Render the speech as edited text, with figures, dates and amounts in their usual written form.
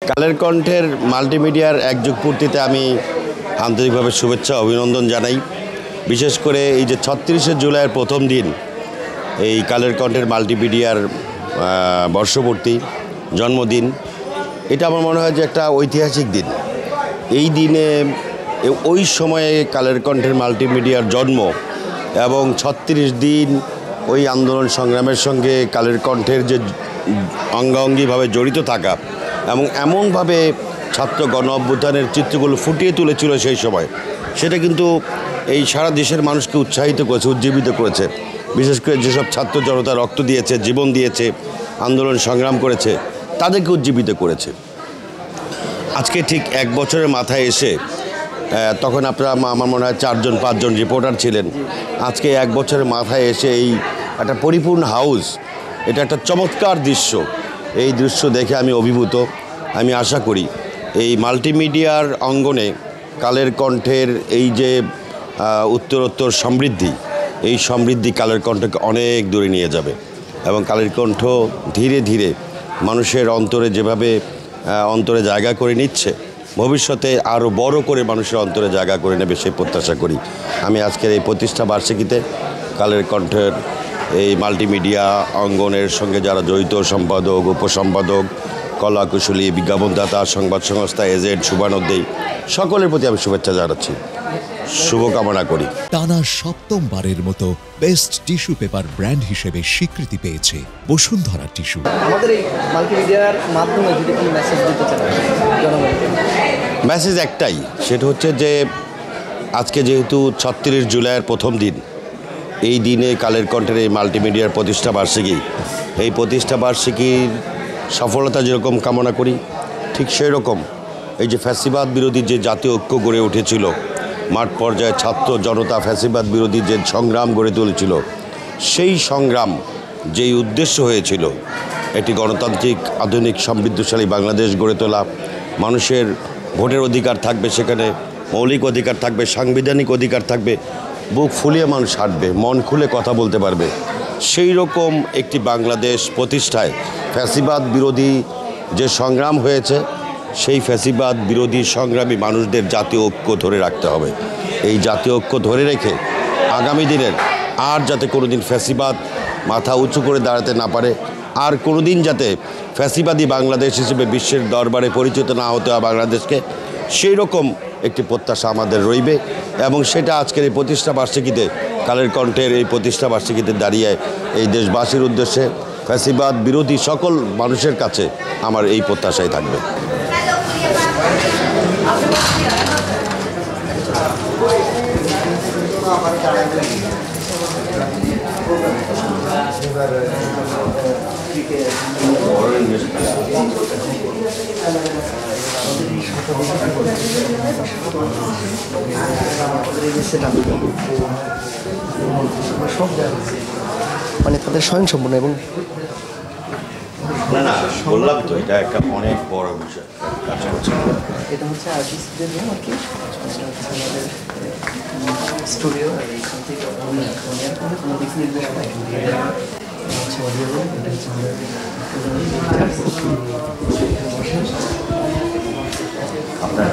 কালের কণ্ঠের মাল্টিমিডিয়ার এক যুগ পূর্তিতে আমি আন্তরিকভাবে শুভেচ্ছা অভিনন্দন জানাই। বিশেষ করে এই যে ৩৬শে জুলাইয়ের প্রথম দিন, এই কালের কণ্ঠের মাল্টিমিডিয়ার বর্ষপূর্তি জন্মদিন, এটা আমার মনে হয় যে একটা ঐতিহাসিক দিন। এই দিনে ওই সময়ে কালের কণ্ঠের মাল্টিমিডিয়ার জন্ম এবং ৩৬ দিন ওই আন্দোলন সংগ্রামের সঙ্গে কালের কণ্ঠের যে অঙ্গাঙ্গিভাবে জড়িত থাকা এবং এমনভাবে ছাত্র গণ অভ্যুত্থানের চিত্রগুলো ফুটিয়ে তুলেছিল সেই সময়, সেটা কিন্তু এই সারা দেশের মানুষকে উৎসাহিত করেছে, উজ্জীবিত করেছে। বিশেষ করে যেসব ছাত্র জনতা রক্ত দিয়েছে, জীবন দিয়েছে, আন্দোলন সংগ্রাম করেছে, তাদেরকে উজ্জীবিত করেছে। আজকে ঠিক এক বছরের মাথায় এসে, তখন আপনারা আমার মনে হয় ৪-৫ রিপোর্টার ছিলেন, আজকে এক বছরের মাথায় এসে এই একটা পরিপূর্ণ হাউস, এটা একটা চমৎকার দৃশ্য। এই দৃশ্য দেখে আমি অভিভূত। আমি আশা করি এই মাল্টিমিডিয়ার অঙ্গনে কালের কণ্ঠের এই যে উত্তরোত্তর সমৃদ্ধি, এই সমৃদ্ধি কালের কণ্ঠকে অনেক দূরে নিয়ে যাবে এবং কালের কণ্ঠ ধীরে ধীরে মানুষের অন্তরে যেভাবে অন্তরে জায়গা করে নিচ্ছে, ভবিষ্যতে আরও বড় করে মানুষের অন্তরে জায়গা করে নেবে সেই প্রত্যাশা করি। আমি আজকের এই প্রতিষ্ঠা বার্ষিকীতে কালের কণ্ঠের এই মাল্টিমিডিয়া অঙ্গনের সঙ্গে যারা জড়িত, সম্পাদক, উপসম্পাদক, কলাকুশলী, বিজ্ঞাপনদাতা, সংবাদ সংস্থা, এজেন্ট, শুভানুদ্দেয়ী, সকলের প্রতি আমি শুভেচ্ছা জানাচ্ছি, শুভকামনা করি। টানা সপ্তমবারের মতো বেস্ট টিস্যু পেপার ব্র্যান্ড হিসেবে স্বীকৃতি পেয়েছে বসুন্ধরা টিস্যু। আমাদের এই মাল্টিমিডিয়ার মাধ্যমে যদি কোনো মেসেজ দিতে চান জনগণকে? মেসেজ একটাই, সেটা হচ্ছে যে আজকে যেহেতু ৩৬ জুলাইয়ের প্রথম দিন, এই দিনে কালের কণ্ঠের এই মাল্টিমিডিয়ার প্রতিষ্ঠা বার্ষিকী, এই প্রতিষ্ঠা বার্ষিকীর সফলতা যেরকম কামনা করি, ঠিক সেই রকম এই যে ফ্যাসিবাদ বিরোধী যে জাতীয় ঐক্য গড়ে উঠেছিল, মাঠ পর্যায়ে ছাত্র জনতা ফ্যাসিবাদ বিরোধী যে সংগ্রাম গড়ে তুলেছিল, সেই সংগ্রাম যেই উদ্দেশ্য হয়েছিল একটি গণতান্ত্রিক, আধুনিক, সমৃদ্ধশালী বাংলাদেশ গড়ে তোলা, মানুষের ভোটের অধিকার থাকবে, সেখানে মৌলিক অধিকার থাকবে, সাংবিধানিক অধিকার থাকবে, বুক ফুলিয়ে মানুষ হাঁটবে, মন খুলে কথা বলতে পারবে, সেই রকম একটি বাংলাদেশ প্রতিষ্ঠায় ফ্যাসিবাদ বিরোধী যে সংগ্রাম হয়েছে, সেই ফ্যাসিবাদ বিরোধী সংগ্রামী মানুষদের জাতীয় ঐক্য ধরে রাখতে হবে। এই জাতীয় ঐক্য ধরে রেখে আগামী দিনের আর যাতে কোনোদিন ফ্যাসিবাদ মাথা উঁচু করে দাঁড়াতে না পারে, আর কোনোদিন যাতে ফ্যাসিবাদী বাংলাদেশ হিসেবে বিশ্বের দরবারে পরিচিত না হতে হয় বাংলাদেশকে, সেই রকম একটি প্রত্যাশা আমাদের রইবে। এবং সেটা আজকের এই প্রতিষ্ঠা বার্ষিকীতে, কালের কণ্ঠের এই প্রতিষ্ঠা বার্ষিকীতে দাঁড়িয়ে এই দেশবাসীর উদ্দেশ্যে, ফ্যাসিবাদ বিরোধী সকল মানুষের কাছে আমার এই প্রত্যাশাই থাকবে। মানে তাদের স্বয়ংসম্পূর্ণ এবং না, বললাম তো এটা একটা অনেক বড় বিষয় কাজ করছে। এটা হচ্ছে আর্টিস্টদের রুম আর কি, আমাদের স্টুডিও, আর এইখান থেকে কোনো দিক নির্দেশ নাই। হচ্ছে অডিও রুম, এটা হচ্ছে আমাদের আপনার